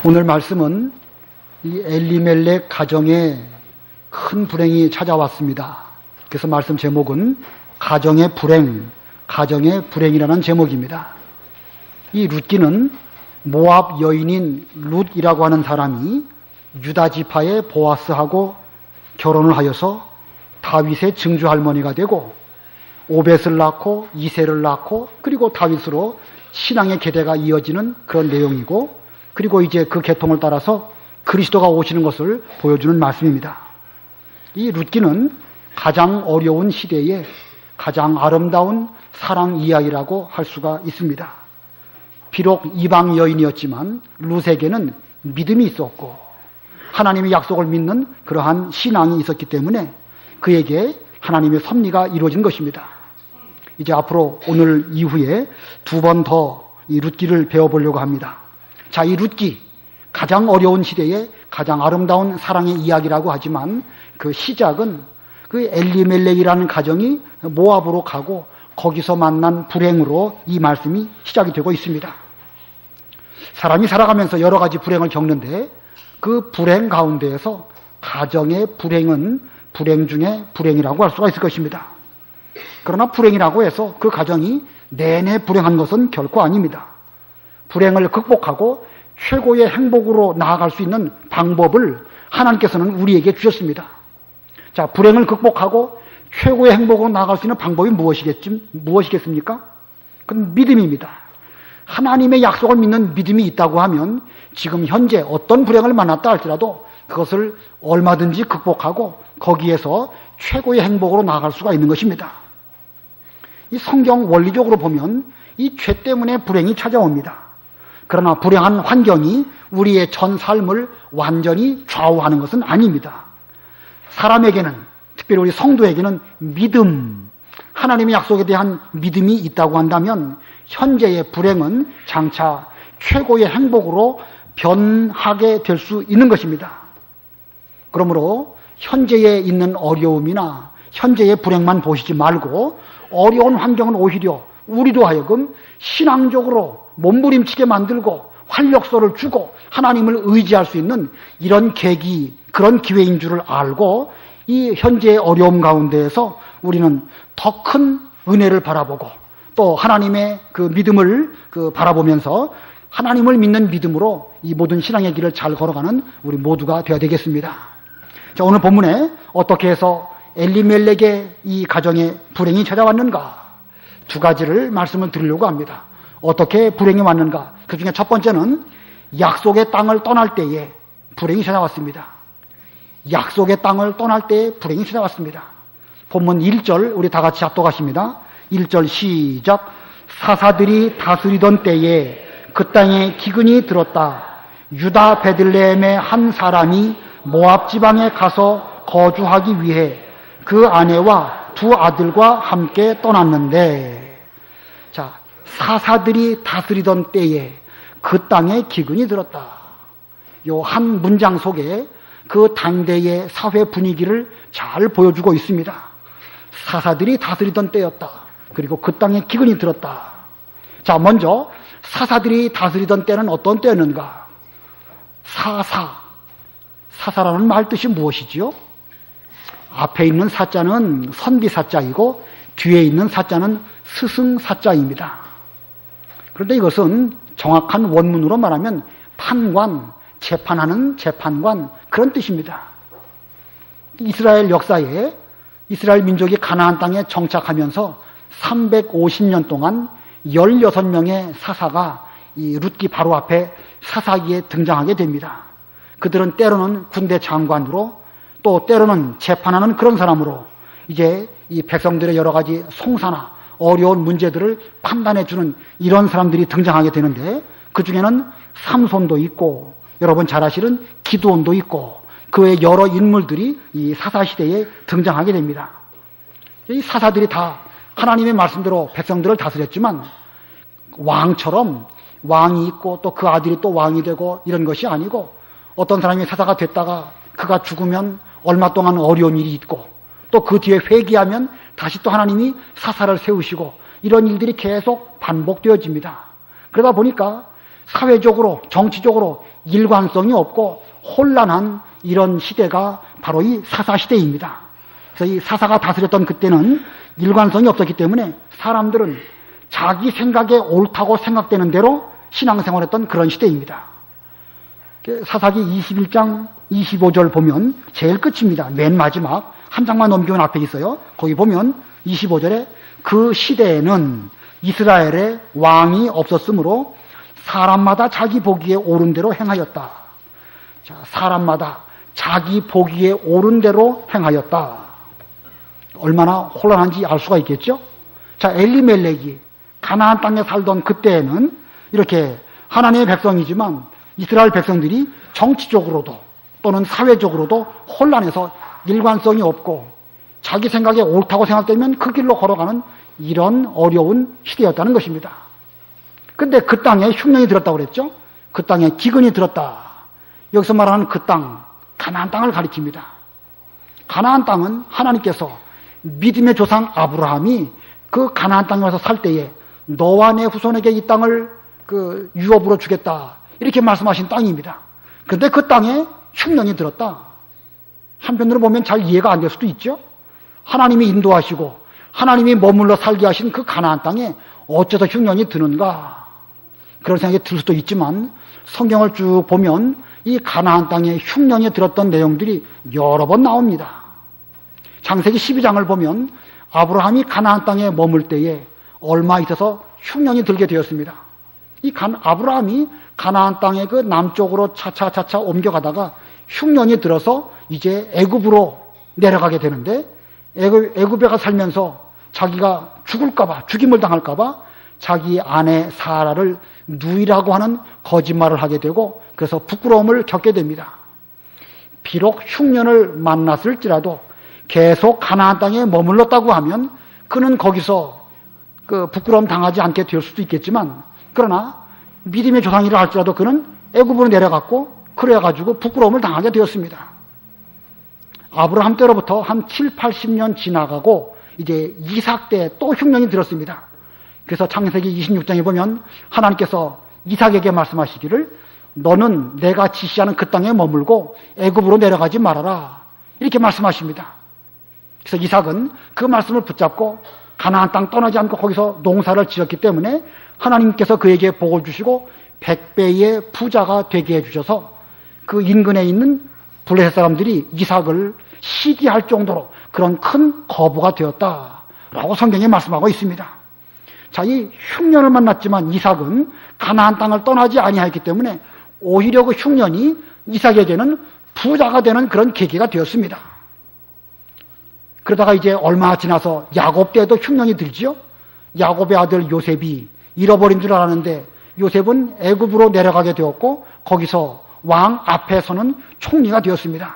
오늘 말씀은 이 엘리멜렉 가정에 큰 불행이 찾아왔습니다. 그래서 말씀 제목은 가정의 불행이라는 제목입니다. 이 룻기는 모압 여인인 룻이라고 하는 사람이 유다 지파의 보아스하고 결혼을 하여서 다윗의 증조 할머니가 되고 오벳을 낳고 이새를 낳고 그리고 다윗으로 신앙의 계대가 이어지는 그런 내용이고, 그리고 이제 그 계통을 따라서 그리스도가 오시는 것을 보여주는 말씀입니다. 이 룻기는 가장 어려운 시대에 가장 아름다운 사랑 이야기라고 할 수가 있습니다. 비록 이방 여인이었지만 룻에게는 믿음이 있었고 하나님의 약속을 믿는 그러한 신앙이 있었기 때문에 그에게 하나님의 섭리가 이루어진 것입니다. 이제 앞으로 오늘 이후에 두 번 더 이 룻기를 배워보려고 합니다. 자, 이 룻기, 가장 어려운 시대에 가장 아름다운 사랑의 이야기라고 하지만 그 시작은 그 엘리멜렉이라는 가정이 모압으로 가고 거기서 만난 불행으로 이 말씀이 시작이 되고 있습니다. 사람이 살아가면서 여러 가지 불행을 겪는데 그 불행 가운데에서 가정의 불행은 불행 중에 불행이라고 할 수가 있을 것입니다. 그러나 불행이라고 해서 그 가정이 내내 불행한 것은 결코 아닙니다. 불행을 극복하고 최고의 행복으로 나아갈 수 있는 방법을 하나님께서는 우리에게 주셨습니다. 자, 불행을 극복하고 최고의 행복으로 나아갈 수 있는 방법이 무엇이겠습니까? 그건 믿음입니다. 하나님의 약속을 믿는 믿음이 있다고 하면 지금 현재 어떤 불행을 만났다 할지라도 그것을 얼마든지 극복하고 거기에서 최고의 행복으로 나아갈 수가 있는 것입니다. 이 성경 원리적으로 보면 이 죄 때문에 불행이 찾아옵니다. 그러나 불행한 환경이 우리의 전 삶을 완전히 좌우하는 것은 아닙니다. 사람에게는, 특별히 우리 성도에게는 믿음, 하나님의 약속에 대한 믿음이 있다고 한다면 현재의 불행은 장차 최고의 행복으로 변하게 될 수 있는 것입니다. 그러므로 현재에 있는 어려움이나 현재의 불행만 보시지 말고 어려운 환경은 오히려 우리로 하여금 신앙적으로 몸부림치게 만들고 활력소를 주고 하나님을 의지할 수 있는 이런 계기, 그런 기회인 줄을 알고 이 현재의 어려움 가운데에서 우리는 더 큰 은혜를 바라보고 또 하나님의 그 믿음을 바라보면서 하나님을 믿는 믿음으로 이 모든 신앙의 길을 잘 걸어가는 우리 모두가 되어야 되겠습니다. 자, 오늘 본문에 어떻게 해서 엘리멜렉의 이 가정에 불행이 찾아왔는가? 두 가지를 말씀을 드리려고 합니다. 어떻게 불행이 왔는가? 그 중에 첫 번째는 약속의 땅을 떠날 때에 불행이 찾아왔습니다. 약속의 땅을 떠날 때에 불행이 찾아왔습니다. 본문 1절 우리 다 같이 합독하십니다. 1절 시작. 사사들이 다스리던 때에 그 땅에 기근이 들었다. 유다 베들레헴의 한 사람이 모압 지방에 가서 거주하기 위해 그 아내와 두 아들과 함께 떠났는데, 자, 사사들이 다스리던 때에 그 땅에 기근이 들었다. 요 한 문장 속에 그 당대의 사회 분위기를 잘 보여주고 있습니다. 사사들이 다스리던 때였다. 그리고 그 땅에 기근이 들었다. 자, 먼저 사사들이 다스리던 때는 어떤 때였는가? 사사라는 말 뜻이 무엇이지요? 앞에 있는 사자는 선비사자이고 뒤에 있는 사자는 스승사자입니다. 그런데 이것은 정확한 원문으로 말하면 판관, 재판하는 재판관, 그런 뜻입니다. 이스라엘 역사에 이스라엘 민족이 가나안 땅에 정착하면서 350년 동안 16명의 사사가 이 룻기 바로 앞에 사사기에 등장하게 됩니다. 그들은 때로는 군대 장관으로 또 때로는 재판하는 그런 사람으로 이제 이 백성들의 여러 가지 송사나 어려운 문제들을 판단해주는 이런 사람들이 등장하게 되는데, 그 중에는 삼손도 있고 여러분 잘 아시는 기드온도 있고 그 외 여러 인물들이 이 사사시대에 등장하게 됩니다. 이 사사들이 다 하나님의 말씀대로 백성들을 다스렸지만 왕처럼 왕이 있고 또 그 아들이 또 왕이 되고 이런 것이 아니고, 어떤 사람이 사사가 됐다가 그가 죽으면 얼마 동안 어려운 일이 있고 또 그 뒤에 회개하면 다시 또 하나님이 사사를 세우시고 이런 일들이 계속 반복되어집니다. 그러다 보니까 사회적으로 정치적으로 일관성이 없고 혼란한 이런 시대가 바로 이 사사시대입니다. 그래서 이 사사가 다스렸던 그때는 일관성이 없었기 때문에 사람들은 자기 생각에 옳다고 생각되는 대로 신앙생활했던 그런 시대입니다. 사사기 21장 25절 보면 제일 끝입니다. 맨 마지막 한 장만 넘기면 앞에 있어요. 거기 보면 25절에 그 시대에는 이스라엘에 왕이 없었으므로 사람마다 자기 보기에 옳은 대로 행하였다. 자, 사람마다 자기 보기에 옳은 대로 행하였다. 얼마나 혼란한지 알 수가 있겠죠? 자, 엘리멜렉이 가나안 땅에 살던 그때에는 이렇게 하나님의 백성이지만 이스라엘 백성들이 정치적으로도 또는 사회적으로도 혼란해서 일관성이 없고 자기 생각에 옳다고 생각되면 그 길로 걸어가는 이런 어려운 시대였다는 것입니다. 근데 그 땅에 흉년이 들었다고 그랬죠? 그 땅에 기근이 들었다. 여기서 말하는 그 땅, 가나안 땅을 가리킵니다. 가나안 땅은 하나님께서 믿음의 조상 아브라함이 그 가나안 땅에 와서 살 때에 너와 내 후손에게 이 땅을 그 유업으로 주겠다. 이렇게 말씀하신 땅입니다. 그런데 그 땅에 흉년이 들었다. 한편으로 보면 잘 이해가 안 될 수도 있죠. 하나님이 인도하시고 하나님이 머물러 살게 하신 그 가나안 땅에 어째서 흉년이 드는가? 그런 생각이 들 수도 있지만 성경을 쭉 보면 이 가나안 땅에 흉년이 들었던 내용들이 여러 번 나옵니다. 창세기 12장을 보면 아브라함이 가나안 땅에 머물 때에 얼마 있어서 흉년이 들게 되었습니다. 아브라함이 가나안 땅의 그 남쪽으로 차차 옮겨가다가 흉년이 들어서 이제 애굽으로 내려가게 되는데 애굽에 가 살면서 자기가 죽을까봐, 죽임을 당할까봐 자기 아내 사라를 누이라고 하는 거짓말을 하게 되고 그래서 부끄러움을 겪게 됩니다. 비록 흉년을 만났을지라도 계속 가나안 땅에 머물렀다고 하면 그는 거기서 그 부끄러움 당하지 않게 될 수도 있겠지만 그러나 믿음의 조상이라 할지라도 그는 애굽으로 내려갔고 그래가지고 부끄러움을 당하게 되었습니다. 아브라함 때로부터 한 7, 80년 지나가고 이제 이삭 때 또 흉년이 들었습니다. 그래서 창세기 26장에 보면 하나님께서 이삭에게 말씀하시기를 너는 내가 지시하는 그 땅에 머물고 애굽으로 내려가지 말아라. 이렇게 말씀하십니다. 그래서 이삭은 그 말씀을 붙잡고 가나안 땅 떠나지 않고 거기서 농사를 지었기 때문에 하나님께서 그에게 복을 주시고 100배의 부자가 되게 해주셔서 그 인근에 있는 블레셋 사람들이 이삭을 시기할 정도로 그런 큰 거부가 되었다라고 성경에 말씀하고 있습니다. 자, 이 흉년을 만났지만 이삭은 가나안 땅을 떠나지 아니하였기 때문에 오히려 그 흉년이 이삭에게는 부자가 되는 그런 계기가 되었습니다. 그러다가 이제 얼마 지나서 야곱 때도 흉년이 들지요. 야곱의 아들 요셉이 잃어버린 줄 알았는데 요셉은 애굽으로 내려가게 되었고 거기서 왕 앞에 서는 총리가 되었습니다.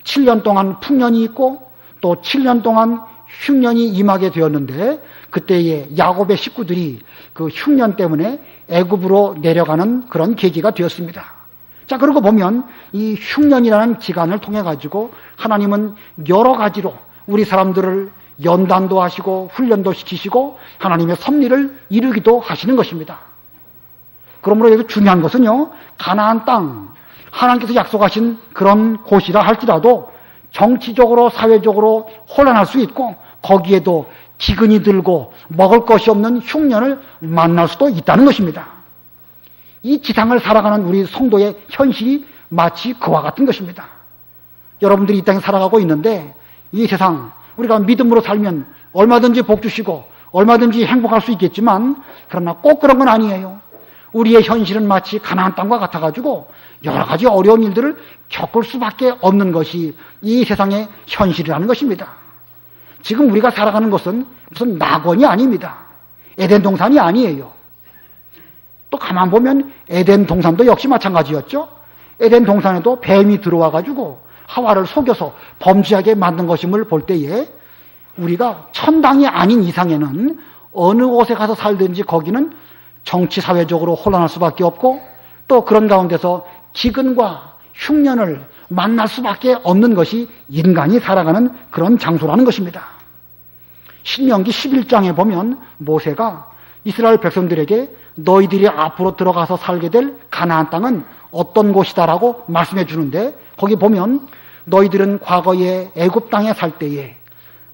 7년 동안 풍년이 있고 또 7년 동안 흉년이 임하게 되었는데 그때에 야곱의 식구들이 그 흉년 때문에 애굽으로 내려가는 그런 계기가 되었습니다. 자, 그러고 보면 이 흉년이라는 기간을 통해 가지고 하나님은 여러 가지로 우리 사람들을 연단도 하시고 훈련도 시키시고 하나님의 섭리를 이루기도 하시는 것입니다. 그러므로 여기 중요한 것은요, 가나안 땅, 하나님께서 약속하신 그런 곳이라 할지라도 정치적으로 사회적으로 혼란할 수 있고 거기에도 기근이 들고 먹을 것이 없는 흉년을 만날 수도 있다는 것입니다. 이 지상을 살아가는 우리 성도의 현실이 마치 그와 같은 것입니다. 여러분들이 이 땅에 살아가고 있는데 이 세상 우리가 믿음으로 살면 얼마든지 복 주시고 얼마든지 행복할 수 있겠지만 그러나 꼭 그런 건 아니에요. 우리의 현실은 마치 가나안 땅과 같아가지고 여러 가지 어려운 일들을 겪을 수밖에 없는 것이 이 세상의 현실이라는 것입니다. 지금 우리가 살아가는 것은 무슨 낙원이 아닙니다. 에덴 동산이 아니에요. 또 가만 보면 에덴 동산도 역시 마찬가지였죠. 에덴 동산에도 뱀이 들어와가지고 하와를 속여서 범죄하게 만든 것임을 볼 때에 우리가 천당이 아닌 이상에는 어느 곳에 가서 살든지 거기는 정치 사회적으로 혼란할 수밖에 없고 또 그런 가운데서 기근과 흉년을 만날 수밖에 없는 것이 인간이 살아가는 그런 장소라는 것입니다. 신명기 11장에 보면 모세가 이스라엘 백성들에게 너희들이 앞으로 들어가서 살게 될 가나안 땅은 어떤 곳이다라고 말씀해 주는데, 거기 보면 너희들은 과거에 애굽 땅에 살 때에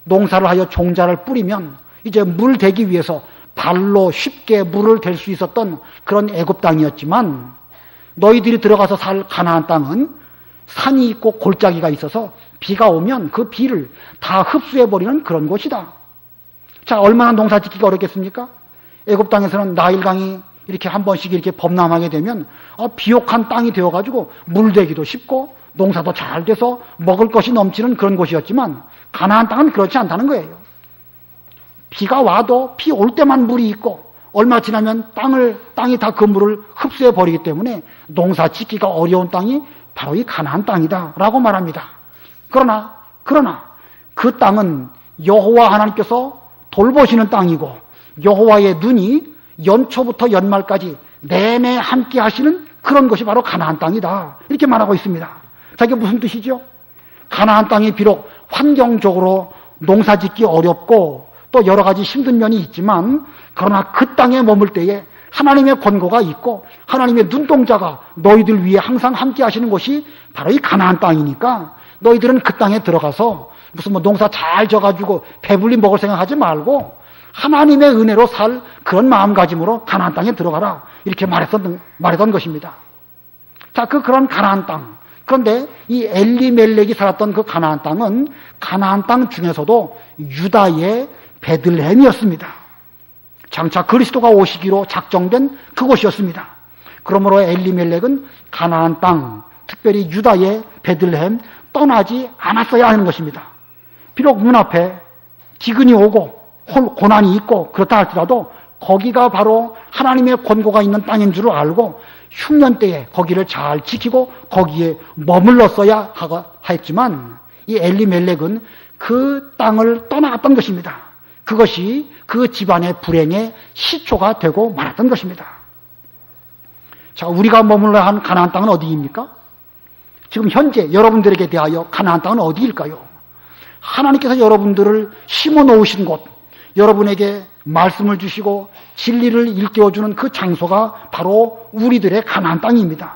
농사를 하여 종자를 뿌리면 이제 물 대기 위해서 발로 쉽게 물을 댈 수 있었던 그런 애굽 땅이었지만, 너희들이 들어가서 살 가나안 땅은 산이 있고 골짜기가 있어서 비가 오면 그 비를 다 흡수해버리는 그런 곳이다. 자, 얼마나 농사 짓기가 어렵겠습니까? 애굽 땅에서는 나일강이 이렇게 한 번씩 이렇게 범람하게 되면 비옥한 땅이 되어가지고 물대기도 쉽고 농사도 잘 돼서 먹을 것이 넘치는 그런 곳이었지만, 가나안 땅은 그렇지 않다는 거예요. 비가 와도 비 올 때만 물이 있고 얼마 지나면 땅이 다 그 물을 흡수해 버리기 때문에 농사 짓기가 어려운 땅이 바로 이 가나안 땅이다라고 말합니다. 그러나 그 땅은 여호와 하나님께서 돌보시는 땅이고, 여호와의 눈이 연초부터 연말까지 내내 함께 하시는 그런 것이 바로 가나안 땅이다, 이렇게 말하고 있습니다. 자, 이게 무슨 뜻이죠? 가나안 땅이 비록 환경적으로 농사짓기 어렵고 또 여러 가지 힘든 면이 있지만, 그러나 그 땅에 머물 때에 하나님의 권고가 있고 하나님의 눈동자가 너희들 위해 항상 함께 하시는 곳이 바로 이 가나안 땅이니까, 너희들은 그 땅에 들어가서 무슨 농사 잘 져가지고 배불리 먹을 생각하지 말고 하나님의 은혜로 살 그런 마음가짐으로 가나안 땅에 들어가라, 이렇게 말했던 것입니다. 자, 그런 가나안 땅. 그런데 이 엘리멜렉이 살았던 그 가나안 땅은 가나안 땅 중에서도 유다의 베들레헴이었습니다. 장차 그리스도가 오시기로 작정된 그곳이었습니다. 그러므로 엘리멜렉은 가나안 땅, 특별히 유다의 베들레헴 떠나지 않았어야 하는 것입니다. 비록 눈앞에 기근이 오고 고난이 있고 그렇다 할지라도 거기가 바로 하나님의 권고가 있는 땅인 줄 알고 흉년 때에 거기를 잘 지키고 거기에 머물렀어야 했지만, 이 엘리멜렉은 그 땅을 떠나갔던 것입니다. 그것이 그 집안의 불행의 시초가 되고 말았던 것입니다. 자, 우리가 머물러야 한 가나안 땅은 어디입니까? 지금 현재 여러분들에게 대하여 가나안 땅은 어디일까요? 하나님께서 여러분들을 심어 놓으신 곳, 여러분에게 말씀을 주시고 진리를 일깨워주는 그 장소가 바로 우리들의 가나안 땅입니다.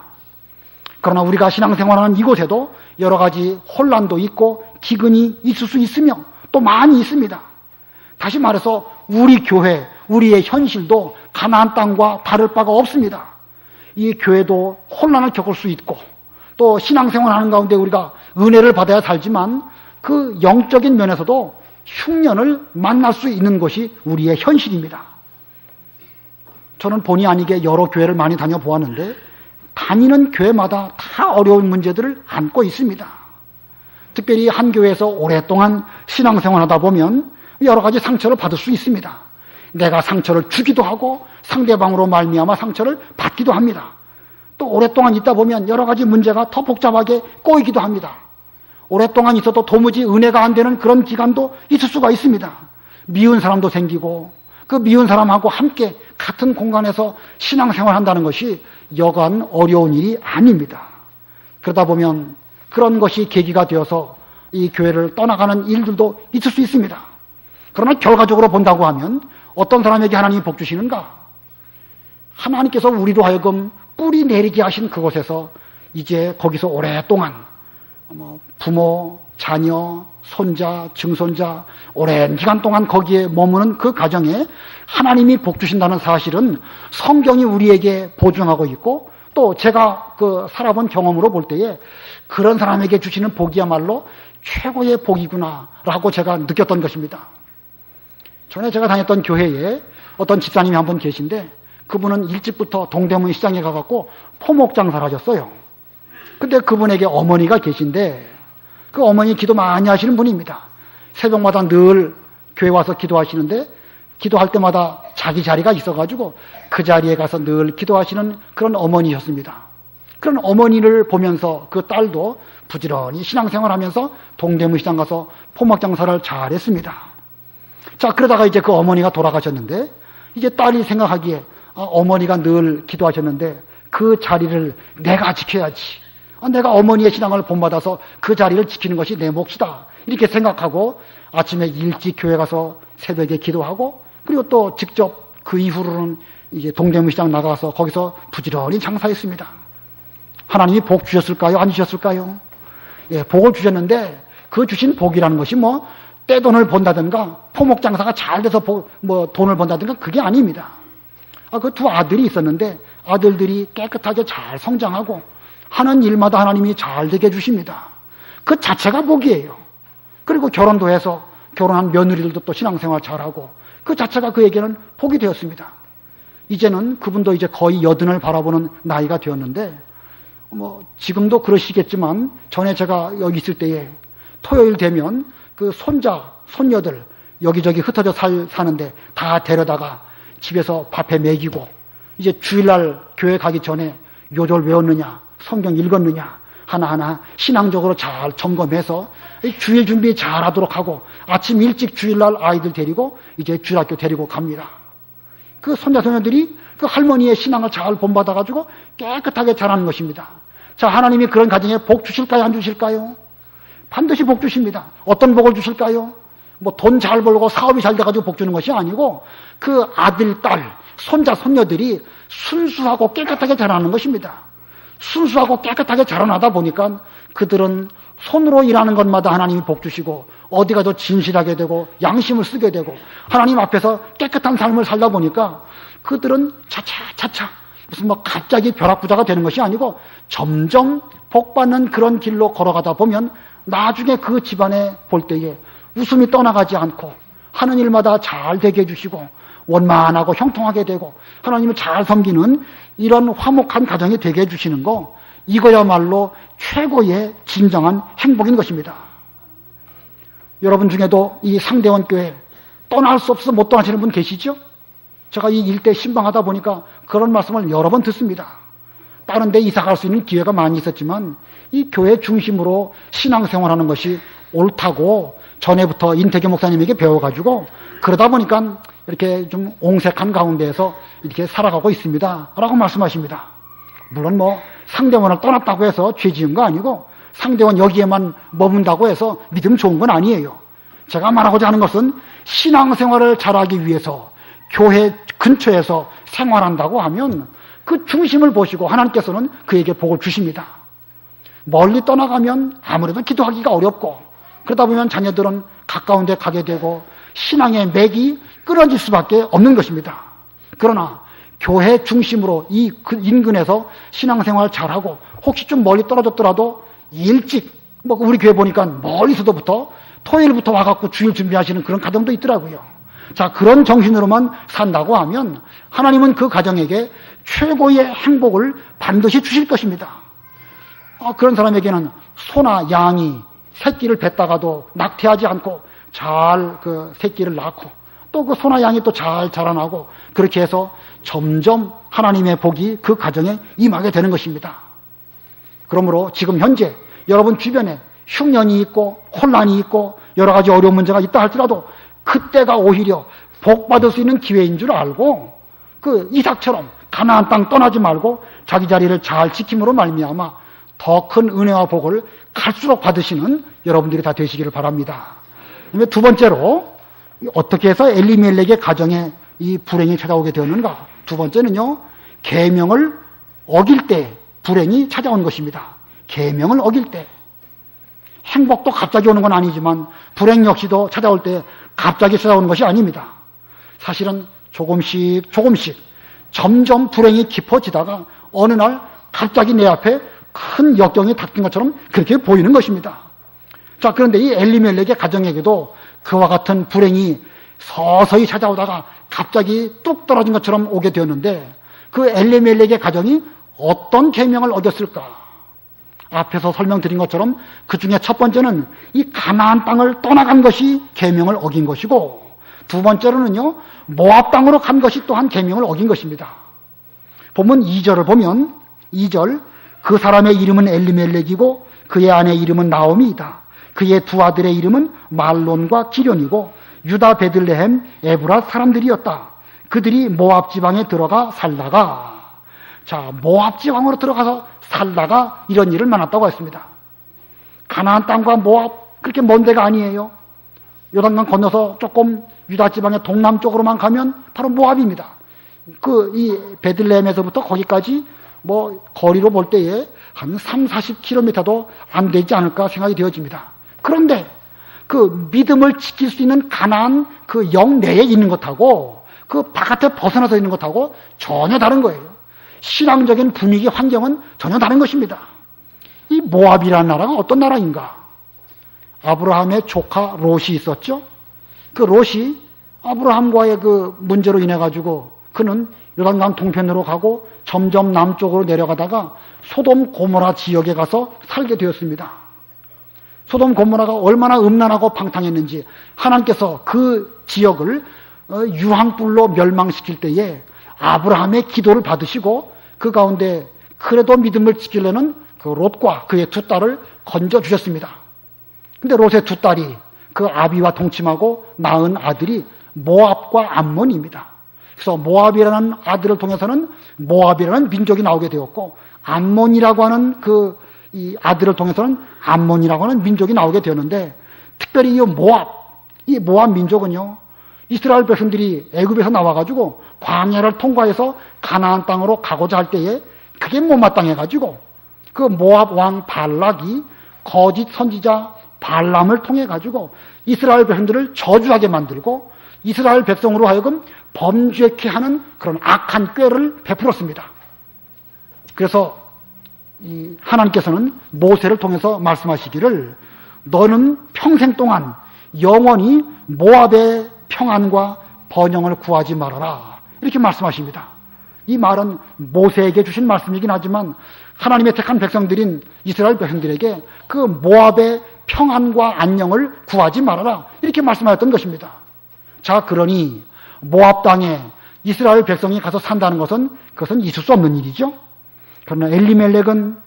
그러나 우리가 신앙생활하는 이곳에도 여러 가지 혼란도 있고 기근이 있을 수 있으며 또 많이 있습니다. 다시 말해서 우리 교회, 우리의 현실도 가나안 땅과 다를 바가 없습니다. 이 교회도 혼란을 겪을 수 있고 또 신앙생활하는 가운데 우리가 은혜를 받아야 살지만 그 영적인 면에서도 흉년을 만날 수 있는 것이 우리의 현실입니다. 저는 본의 아니게 여러 교회를 많이 다녀보았는데 다니는 교회마다 다 어려운 문제들을 안고 있습니다. 특별히 한 교회에서 오랫동안 신앙생활하다 보면 여러 가지 상처를 받을 수 있습니다. 내가 상처를 주기도 하고 상대방으로 말미암아 상처를 받기도 합니다. 또 오랫동안 있다 보면 여러 가지 문제가 더 복잡하게 꼬이기도 합니다. 오랫동안 있어도 도무지 은혜가 안 되는 그런 기간도 있을 수가 있습니다. 미운 사람도 생기고 그 미운 사람하고 함께 같은 공간에서 신앙생활 한다는 것이 여간 어려운 일이 아닙니다. 그러다 보면 그런 것이 계기가 되어서 이 교회를 떠나가는 일들도 있을 수 있습니다. 그러나 결과적으로 본다고 하면 어떤 사람에게 하나님이 복 주시는가? 하나님께서 우리로 하여금 뿌리 내리게 하신 그곳에서 이제 거기서 오랫동안 부모, 자녀, 손자, 증손자 오랜 기간 동안 거기에 머무는 그 가정에 하나님이 복 주신다는 사실은 성경이 우리에게 보증하고 있고, 또 제가 살아본 경험으로 볼 때에 그런 사람에게 주시는 복이야말로 최고의 복이구나라고 제가 느꼈던 것입니다. 전에 제가 다녔던 교회에 어떤 집사님이 한 분 계신데, 그분은 일찍부터 동대문 시장에 가갖고 포목 장사를 하셨어요. 근데 그분에게 어머니가 계신데, 그 어머니 기도 많이 하시는 분입니다. 새벽마다 늘 교회 와서 기도하시는데, 기도할 때마다 자기 자리가 있어가지고 그 자리에 가서 늘 기도하시는 그런 어머니셨습니다. 그런 어머니를 보면서 그 딸도 부지런히 신앙생활하면서 동대문 시장 가서 포목 장사를 잘 했습니다. 자, 그러다가 이제 그 어머니가 돌아가셨는데, 이제 딸이 생각하기에 어머니가 늘 기도하셨는데 그 자리를 내가 지켜야지. 내가 어머니의 신앙을 본받아서 그 자리를 지키는 것이 내 몫이다. 이렇게 생각하고 아침에 일찍 교회 가서 새벽에 기도하고, 그리고 또 직접 그 이후로는 이제 동대문 시장 나가서 거기서 부지런히 장사했습니다. 하나님이 복 주셨을까요? 안 주셨을까요? 예, 복을 주셨는데 그 주신 복이라는 것이 뭐 떼돈을 번다든가 포목 장사가 잘 돼서 돈을 번다든가 그게 아닙니다. 그 두 아들이 있었는데 아들들이 깨끗하게 잘 성장하고 하는 일마다 하나님이 잘 되게 해주십니다. 그 자체가 복이에요. 그리고 결혼도 해서 결혼한 며느리들도 또 신앙생활 잘하고 그 자체가 그에게는 복이 되었습니다. 이제는 그분도 이제 거의 80을 바라보는 나이가 되었는데 지금도 그러시겠지만 전에 제가 여기 있을 때에 토요일 되면 그 손녀들 여기저기 흩어져 사는데 다 데려다가 집에서 밥해 먹이고 이제 주일날 교회 가기 전에 요절 외웠느냐 성경 읽었느냐 하나하나 신앙적으로 잘 점검해서 주일 준비 잘 하도록 하고 아침 일찍 주일날 아이들 데리고 이제 주일학교 데리고 갑니다. 그 손자손녀들이 그 할머니의 신앙을 잘 본받아가지고 깨끗하게 자라는 것입니다. 자, 하나님이 그런 가정에 복 주실까요? 안 주실까요? 반드시 복 주십니다. 어떤 복을 주실까요? 돈 잘 벌고 사업이 잘 돼가지고 복 주는 것이 아니고 그 아들, 딸, 손자, 손녀들이 순수하고 깨끗하게 자라는 것입니다. 순수하고 깨끗하게 자라나다 보니까 그들은 손으로 일하는 것마다 하나님이 복 주시고 어디 가도 진실하게 되고 양심을 쓰게 되고 하나님 앞에서 깨끗한 삶을 살다 보니까 그들은 차차 무슨 갑자기 벼락부자가 되는 것이 아니고 점점 복받는 그런 길로 걸어가다 보면 나중에 그 집안에 볼 때에 웃음이 떠나가지 않고 하는 일마다 잘 되게 해주시고 원만하고 형통하게 되고 하나님을 잘 섬기는 이런 화목한 가정이 되게 해주시는 거 이거야말로 최고의 진정한 행복인 것입니다. 여러분 중에도 이 상대원 교회 떠날 수 없어서 못 떠나시는 분 계시죠? 제가 이 일대 신방하다 보니까 그런 말씀을 여러 번 듣습니다. 다른 데 이사 갈 수 있는 기회가 많이 있었지만 이 교회 중심으로 신앙생활하는 것이 옳다고 전에부터 인태교 목사님에게 배워가지고 그러다 보니까 이렇게 좀 옹색한 가운데에서 이렇게 살아가고 있습니다 라고 말씀하십니다. 물론 상대원을 떠났다고 해서 죄 지은 거 아니고 상대원 여기에만 머문다고 해서 믿음 좋은 건 아니에요. 제가 말하고자 하는 것은 신앙생활을 잘하기 위해서 교회 근처에서 생활한다고 하면 그 중심을 보시고 하나님께서는 그에게 복을 주십니다. 멀리 떠나가면 아무래도 기도하기가 어렵고 그러다 보면 자녀들은 가까운 데 가게 되고 신앙의 맥이 끊어질 수밖에 없는 것입니다. 그러나 교회 중심으로 이 인근에서 신앙생활 잘하고 혹시 좀 멀리 떨어졌더라도 일찍 우리 교회 보니까 멀리서도부터 토요일부터 와갖고 주일 준비하시는 그런 가정도 있더라고요. 자, 그런 정신으로만 산다고 하면 하나님은 그 가정에게 최고의 행복을 반드시 주실 것입니다. 그런 사람에게는 소나 양이 새끼를 뱉다가도 낙태하지 않고 잘 그 새끼를 낳고 또 그 소나 양이 또 잘 자라나고 그렇게 해서 점점 하나님의 복이 그 가정에 임하게 되는 것입니다. 그러므로 지금 현재 여러분 주변에 흉년이 있고 혼란이 있고 여러 가지 어려운 문제가 있다 할지라도 그때가 오히려 복 받을 수 있는 기회인 줄 알고 그 이삭처럼 가나안 땅 떠나지 말고 자기 자리를 잘 지킴으로 말미암아 더 큰 은혜와 복을 갈수록 받으시는 여러분들이 다 되시기를 바랍니다. 그다음에 두 번째로 어떻게 해서 엘리멜렉의 가정에 이 불행이 찾아오게 되었는가? 두 번째는요, 계명을 어길 때 불행이 찾아온 것입니다. 계명을 어길 때. 행복도 갑자기 오는 건 아니지만 불행 역시도 찾아올 때 갑자기 찾아오는 것이 아닙니다. 사실은 조금씩 점점 불행이 깊어지다가 어느 날 갑자기 내 앞에 큰 역경이 닥친 것처럼 그렇게 보이는 것입니다. 자, 그런데 이 엘리멜렉의 가정에게도 그와 같은 불행이 서서히 찾아오다가 갑자기 뚝 떨어진 것처럼 오게 되었는데 그 엘리멜렉의 가정이 어떤 계명을 얻었을까? 앞에서 설명드린 것처럼 그 중에 첫 번째는 이 가나안 땅을 떠나간 것이 계명을 어긴 것이고 두 번째로는요, 모압 땅으로 간 것이 또한 계명을 어긴 것입니다. 본문 2절을 보면 2절, 그 사람의 이름은 엘리멜렉이고 그의 아내 이름은 나오미이다. 그의 두 아들의 이름은 말론과 기련이고 유다 베들레헴 에브라 사람들이었다. 그들이 모압 지방에 들어가 살다가, 자, 모압 지방으로 들어가서 살다가 이런 일을 만났다고 했습니다. 가나안 땅과 모압 그렇게 먼 데가 아니에요. 요단강 건너서 조금 유다 지방의 동남쪽으로만 가면 바로 모압입니다. 이 베들레헴에서부터 거기까지 거리로 볼 때에 한 3, 40km도 안 되지 않을까 생각이 되어집니다. 그런데 그 믿음을 지킬 수 있는 가나안 그 영내에 있는 것하고 그 바깥에 벗어나서 있는 것하고 전혀 다른 거예요. 신앙적인 분위기, 환경은 전혀 다른 것입니다. 이 모압이라는 나라가 어떤 나라인가? 아브라함의 조카 롯이 있었죠. 그 롯이 아브라함과의 그 문제로 인해 가지고 그는 요단강 동편으로 가고 점점 남쪽으로 내려가다가 소돔 고모라 지역에 가서 살게 되었습니다. 소돔 고모라가 얼마나 음란하고 방탕했는지 하나님께서 그 지역을 유황불로 멸망시킬 때에 아브라함의 기도를 받으시고 그 가운데 그래도 믿음을 지키려는 그 롯과 그의 두 딸을 건져 주셨습니다. 근데 롯의 두 딸이 그 아비와 동침하고 낳은 아들이 모압과 암몬입니다. 그래서 모압이라는 아들을 통해서는 모압이라는 민족이 나오게 되었고, 암몬이라고 하는 이 아들을 통해서는 암몬이라고 하는 민족이 나오게 되었는데, 특별히 이 모압 민족은요, 이스라엘 백성들이 애굽에서 나와가지고 광야를 통과해서 가나안 땅으로 가고자 할 때에 그게 못마땅해가지고 그 모압 왕 발락이 거짓 선지자 발람을 통해가지고 이스라엘 백성들을 저주하게 만들고 이스라엘 백성으로 하여금 범죄케 하는 그런 악한 꾀를 베풀었습니다. 그래서 하나님께서는 모세를 통해서 말씀하시기를 너는 평생 동안 영원히 모압의 평안과 번영을 구하지 말아라, 이렇게 말씀하십니다. 이 말은 모세에게 주신 말씀이긴 하지만 하나님의 택한 백성들인 이스라엘 백성들에게 그 모압의 평안과 안녕을 구하지 말아라, 이렇게 말씀하였던 것입니다. 자, 그러니 모압 땅에 이스라엘 백성이 가서 산다는 것은 그것은 있을 수 없는 일이죠. 그러나 엘리멜렉은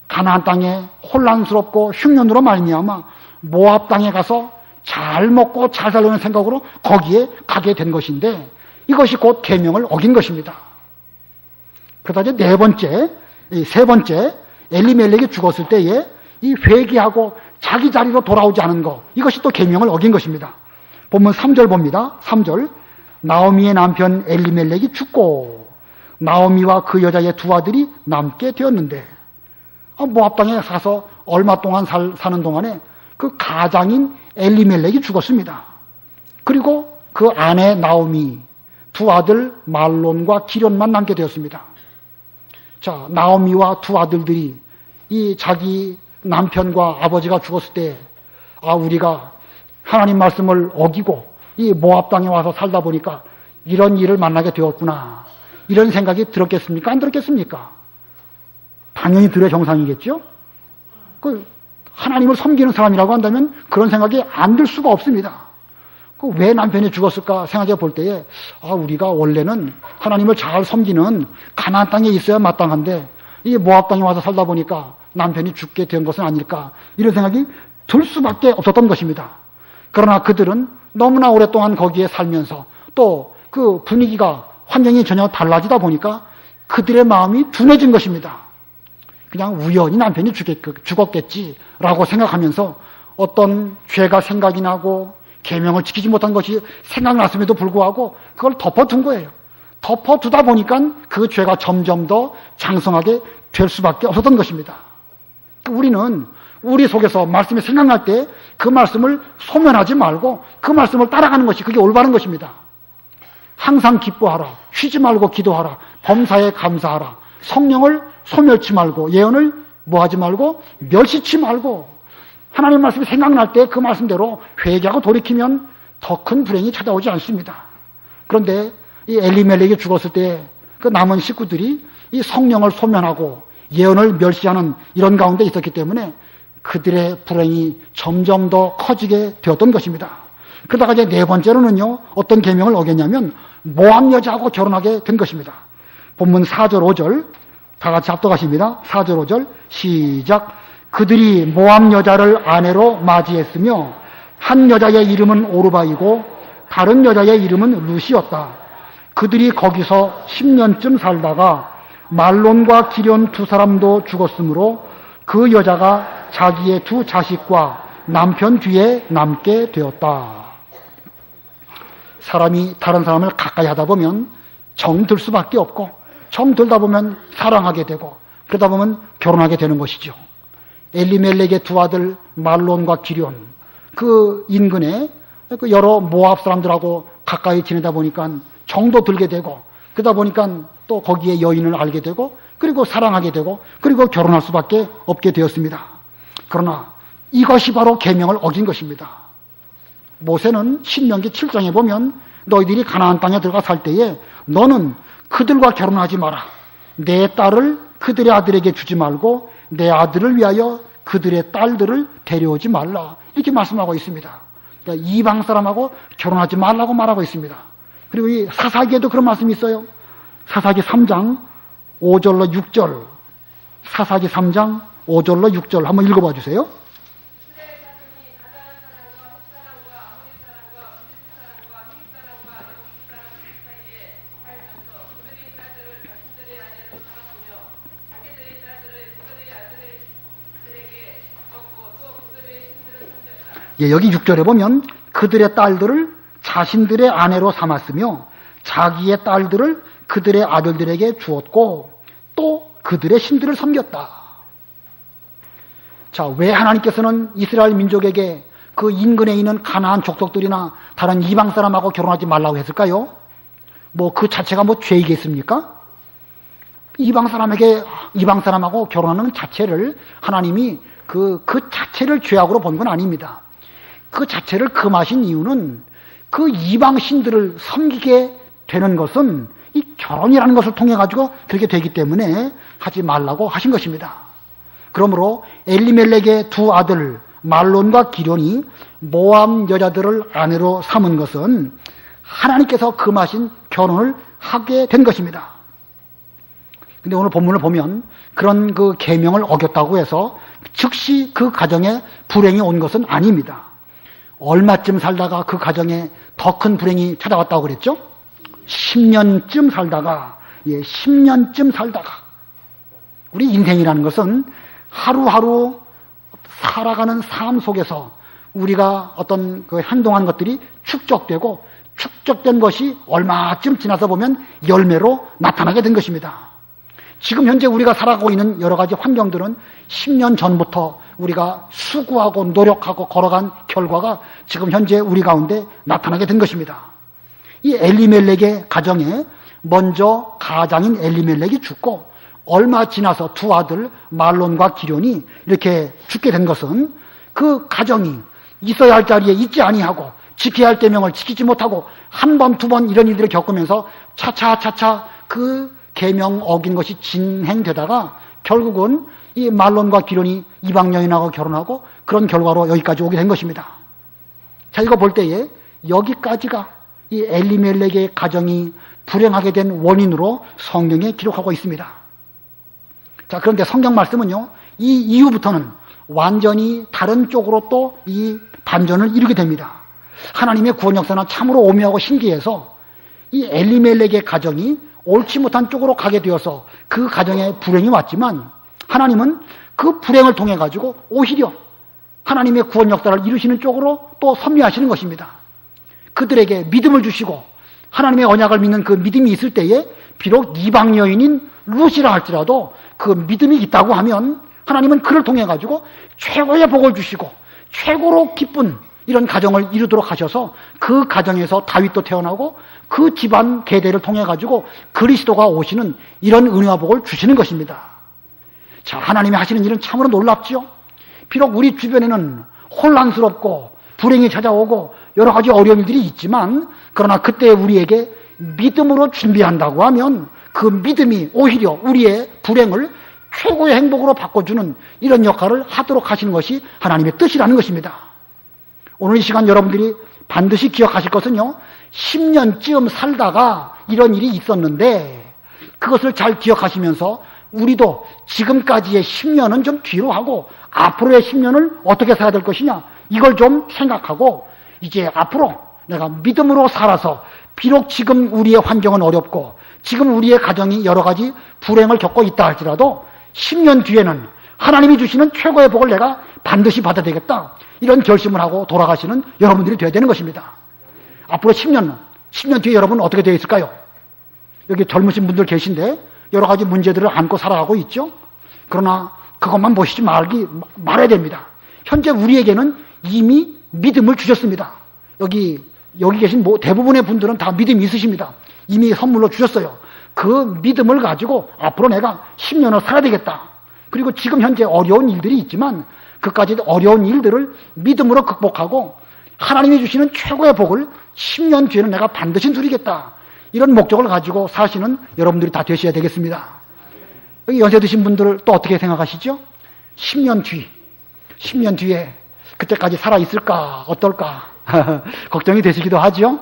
가나안 땅에 혼란스럽고 흉년으로 말미암아 모압 땅에 가서 잘 먹고 잘 살려는 생각으로 거기에 가게 된 것인데 이것이 곧 계명을 어긴 것입니다. 그러다 이제 세 번째 엘리멜렉이 죽었을 때에 이 회개하고 자기 자리로 돌아오지 않은 것, 이것이 또 계명을 어긴 것입니다. 본문 3절 봅니다. 3절. 나오미의 남편 엘리멜렉이 죽고 나오미와 그 여자의 두 아들이 남게 되었는데, 모압 땅에 가서 얼마 동안 사는 동안에 그 가장인 엘리멜렉이 죽었습니다. 그리고 그 아내 나오미, 두 아들 말론과 기련만 남게 되었습니다. 자, 나오미와 두 아들들이 이 자기 남편과 아버지가 죽었을 때, 우리가 하나님 말씀을 어기고 이 모압 땅에 와서 살다 보니까 이런 일을 만나게 되었구나, 이런 생각이 들었겠습니까? 안 들었겠습니까? 당연히 들어야 정상이겠죠? 하나님을 섬기는 사람이라고 한다면 그런 생각이 안 들 수가 없습니다. 왜 남편이 죽었을까 생각해 볼 때에, 우리가 원래는 하나님을 잘 섬기는 가나안 땅에 있어야 마땅한데 이 모압 땅에 와서 살다 보니까 남편이 죽게 된 것은 아닐까, 이런 생각이 들 수밖에 없었던 것입니다. 그러나 그들은 너무나 오랫동안 거기에 살면서 또 그 분위기가, 환경이 전혀 달라지다 보니까 그들의 마음이 둔해진 것입니다. 그냥 우연히 남편이 죽었겠지라고 생각하면서 어떤 죄가 생각이 나고 계명을 지키지 못한 것이 생각났음에도 불구하고 그걸 덮어둔 거예요. 덮어두다 보니까 그 죄가 점점 더 장성하게 될 수밖에 없었던 것입니다. 우리는 우리 속에서 말씀이 생각날 때 그 말씀을 소멸하지 말고 그 말씀을 따라가는 것이, 그게 올바른 것입니다. 항상 기뻐하라, 쉬지 말고 기도하라, 범사에 감사하라, 성령을 소멸치 말고, 예언을 뭐하지 말고, 멸시치 말고, 하나님 말씀이 생각날 때 그 말씀대로 회개하고 돌이키면 더 큰 불행이 찾아오지 않습니다. 그런데 이 엘리멜렉이 죽었을 때 그 남은 식구들이 이 성령을 소멸하고 예언을 멸시하는 이런 가운데 있었기 때문에 그들의 불행이 점점 더 커지게 되었던 것입니다. 그러다가 이제 네 번째로는요, 어떤 계명을 어겼냐면 모압 여자하고 결혼하게 된 것입니다. 본문 4절 5절 다 같이 합독하십니다. 4절 5절 시작. 그들이 모압 여자를 아내로 맞이했으며 한 여자의 이름은 오르바이고 다른 여자의 이름은 루시였다. 그들이 거기서 10년쯤 살다가 말론과 기련 두 사람도 죽었으므로 그 여자가 자기의 두 자식과 남편 뒤에 남게 되었다. 사람이 다른 사람을 가까이 하다 보면 정이 들 수밖에 없고 좀 들다 보면 사랑하게 되고 그러다 보면 결혼하게 되는 것이죠. 엘리멜렉의 두 아들 말론과 기럨, 그 인근에 그 여러 모압 사람들하고 가까이 지내다 보니까 정도 들게 되고 그러다 보니까 또 거기에 여인을 알게 되고 그리고 사랑하게 되고 그리고 결혼할 수밖에 없게 되었습니다. 그러나 이것이 바로 계명을 어긴 것입니다. 모세는 신명기 7장에 보면 너희들이 가나안 땅에 들어가 살 때에 너는 그들과 결혼하지 마라. 내 딸을 그들의 아들에게 주지 말고 내 아들을 위하여 그들의 딸들을 데려오지 말라. 이렇게 말씀하고 있습니다. 그러니까 이방 사람하고 결혼하지 말라고 말하고 있습니다. 그리고 이 사사기에도 그런 말씀이 있어요. 사사기 3장 5절로 6절, 사사기 3장 5절로 6절 한번 읽어봐 주세요. 예, 여기 6절에 보면 그들의 딸들을 자신들의 아내로 삼았으며 자기의 딸들을 그들의 아들들에게 주었고 또 그들의 신들을 섬겼다. 자, 왜 하나님께서는 이스라엘 민족에게 그 인근에 있는 가나안 족속들이나 다른 이방 사람하고 결혼하지 말라고 했을까요? 뭐 그 자체가 뭐 죄이겠습니까? 이방 사람하고 결혼하는 자체를 하나님이 그 자체를 죄악으로 본 건 아닙니다. 그 자체를 금하신 이유는 그 이방 신들을 섬기게 되는 것은 이 결혼이라는 것을 통해 가지고 그렇게 되기 때문에 하지 말라고 하신 것입니다. 그러므로 엘리멜렉의 두 아들 말론과 기럨이 모압 여자들을 아내로 삼은 것은 하나님께서 금하신 결혼을 하게 된 것입니다. 근데 오늘 본문을 보면 그런 그 계명을 어겼다고 해서 즉시 그 가정에 불행이 온 것은 아닙니다. 얼마쯤 살다가 그 가정에 더 큰 불행이 찾아왔다고 그랬죠? 10년쯤 살다가, 10년쯤 살다가. 우리 인생이라는 것은 하루하루 살아가는 삶 속에서 우리가 어떤 그 행동한 것들이 축적되고 축적된 것이 얼마쯤 지나서 보면 열매로 나타나게 된 것입니다. 지금 현재 우리가 살아가고 있는 여러 가지 환경들은 10년 전부터 우리가 수고하고 노력하고 걸어간 결과가 지금 현재 우리 가운데 나타나게 된 것입니다. 이 엘리멜렉의 가정에 먼저 가장인 엘리멜렉이 죽고 얼마 지나서 두 아들 말론과 기럨이 이렇게 죽게 된 것은 그 가정이 있어야 할 자리에 있지 아니하고 지켜야 할 계명을 지키지 못하고 한 번, 두 번 이런 일들을 겪으면서 차차 그 계명 어긴 것이 진행되다가 결국은 이 말론과 기럨이 이방 여인하고 결혼하고 그런 결과로 여기까지 오게 된 것입니다. 자, 이거 볼 때에 여기까지가 이 엘리멜렉의 가정이 불행하게 된 원인으로 성경에 기록하고 있습니다. 자, 그런데 성경 말씀은요, 이 이후부터는 완전히 다른 쪽으로 또 이 반전을 이루게 됩니다. 하나님의 구원 역사는 참으로 오묘하고 신기해서 이 엘리멜렉의 가정이 옳지 못한 쪽으로 가게 되어서 그 가정에 불행이 왔지만 하나님은 그 불행을 통해 가지고 오히려 하나님의 구원 역사를 이루시는 쪽으로 또 섭리하시는 것입니다. 그들에게 믿음을 주시고 하나님의 언약을 믿는 그 믿음이 있을 때에 비록 이방 여인인 룻이라 할지라도 그 믿음이 있다고 하면 하나님은 그를 통해 가지고 최고의 복을 주시고 최고로 기쁜 이런 가정을 이루도록 하셔서 그 가정에서 다윗도 태어나고 그 집안 계대를 통해 가지고 그리스도가 오시는 이런 은혜와 복을 주시는 것입니다. 자, 하나님이 하시는 일은 참으로 놀랍죠. 비록 우리 주변에는 혼란스럽고 불행이 찾아오고 여러 가지 어려운 일들이 있지만 그러나 그때 우리에게 믿음으로 준비한다고 하면 그 믿음이 오히려 우리의 불행을 최고의 행복으로 바꿔주는 이런 역할을 하도록 하시는 것이 하나님의 뜻이라는 것입니다. 오늘 이 시간 여러분들이 반드시 기억하실 것은요, 10년쯤 살다가 이런 일이 있었는데 그것을 잘 기억하시면서 우리도 지금까지의 10년은 좀 뒤로 하고 앞으로의 10년을 어떻게 살아야 될 것이냐, 이걸 좀 생각하고 이제 앞으로 내가 믿음으로 살아서 비록 지금 우리의 환경은 어렵고 지금 우리의 가정이 여러 가지 불행을 겪고 있다 할지라도 10년 뒤에는 하나님이 주시는 최고의 복을 내가 반드시 받아야 되겠다, 이런 결심을 하고 돌아가시는 여러분들이 되어야 되는 것입니다. 앞으로 10년 뒤에 여러분은 어떻게 되어 있을까요? 여기 젊으신 분들 계신데 여러 가지 문제들을 안고 살아가고 있죠. 그러나 그것만 보시지 말아야 됩니다. 현재 우리에게는 이미 믿음을 주셨습니다. 여기 계신 대부분의 분들은 다 믿음이 있으십니다. 이미 선물로 주셨어요. 그 믿음을 가지고 앞으로 내가 10년을 살아야 되겠다. 그리고 지금 현재 어려운 일들이 있지만 그까지 어려운 일들을 믿음으로 극복하고 하나님이 주시는 최고의 복을 10년 뒤에는 내가 반드시 누리겠다. 이런 목적을 가지고 사시는 여러분들이 다 되셔야 되겠습니다. 여기 연세 드신 분들을 또 어떻게 생각하시죠? 10년 뒤에 그때까지 살아있을까 어떨까 걱정이 되시기도 하죠.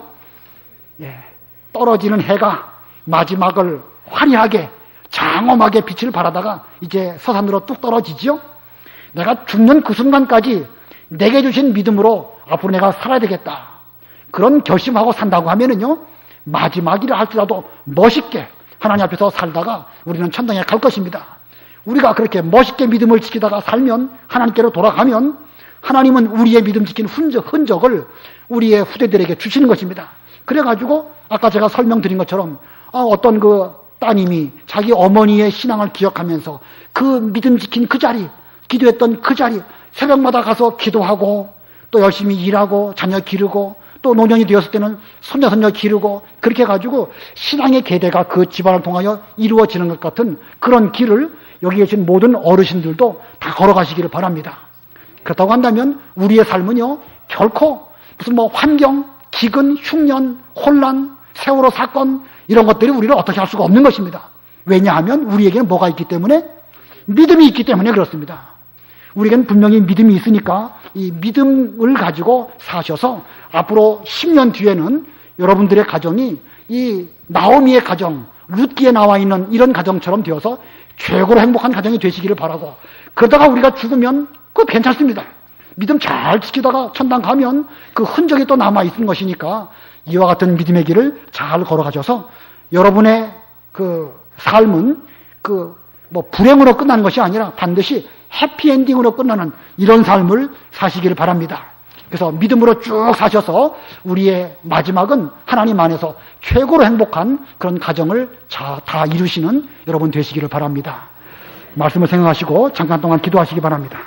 예, 떨어지는 해가 마지막을 화려하게 장엄하게 빛을 발하다가 이제 서산으로 뚝 떨어지죠. 내가 죽는 그 순간까지 내게 주신 믿음으로 앞으로 내가 살아야 되겠다. 그런 결심하고 산다고 하면은요, 마지막이라 할지라도 멋있게 하나님 앞에서 살다가 우리는 천당에 갈 것입니다. 우리가 그렇게 멋있게 믿음을 지키다가 살면, 하나님께로 돌아가면 하나님은 우리의 믿음 지킨 흔적을 우리의 후대들에게 주시는 것입니다. 그래가지고 아까 제가 설명드린 것처럼 어떤 그 따님이 자기 어머니의 신앙을 기억하면서 그 믿음 지킨 그 자리, 기도했던 그 자리, 새벽마다 가서 기도하고 또 열심히 일하고 자녀 기르고 또 노년이 되었을 때는 손자 기르고 그렇게 해가지고 신앙의 계대가 그 집안을 통하여 이루어지는 것 같은 그런 길을 여기 계신 모든 어르신들도 다 걸어가시기를 바랍니다. 그렇다고 한다면 우리의 삶은요, 결코 무슨 환경, 기근, 흉년, 혼란, 세월호 사건 이런 것들이 우리를 어떻게 할 수가 없는 것입니다. 왜냐하면 우리에게는 뭐가 있기 때문에? 믿음이 있기 때문에 그렇습니다. 우리에게는 분명히 믿음이 있으니까 이 믿음을 가지고 사셔서 앞으로 10년 뒤에는 여러분들의 가정이 이 나오미의 가정, 룻기에 나와 있는 이런 가정처럼 되어서 최고로 행복한 가정이 되시기를 바라고, 그러다가 우리가 죽으면 그거 괜찮습니다. 믿음 잘 지키다가 천당 가면 그 흔적이 또 남아 있는 것이니까 이와 같은 믿음의 길을 잘 걸어가셔서 여러분의 그 삶은 불행으로 끝나는 것이 아니라 반드시 해피엔딩으로 끝나는 이런 삶을 사시기를 바랍니다. 그래서 믿음으로 쭉 사셔서 우리의 마지막은 하나님 안에서 최고로 행복한 그런 가정을 다 이루시는 여러분 되시기를 바랍니다. 말씀을 생각하시고 잠깐 동안 기도하시기 바랍니다.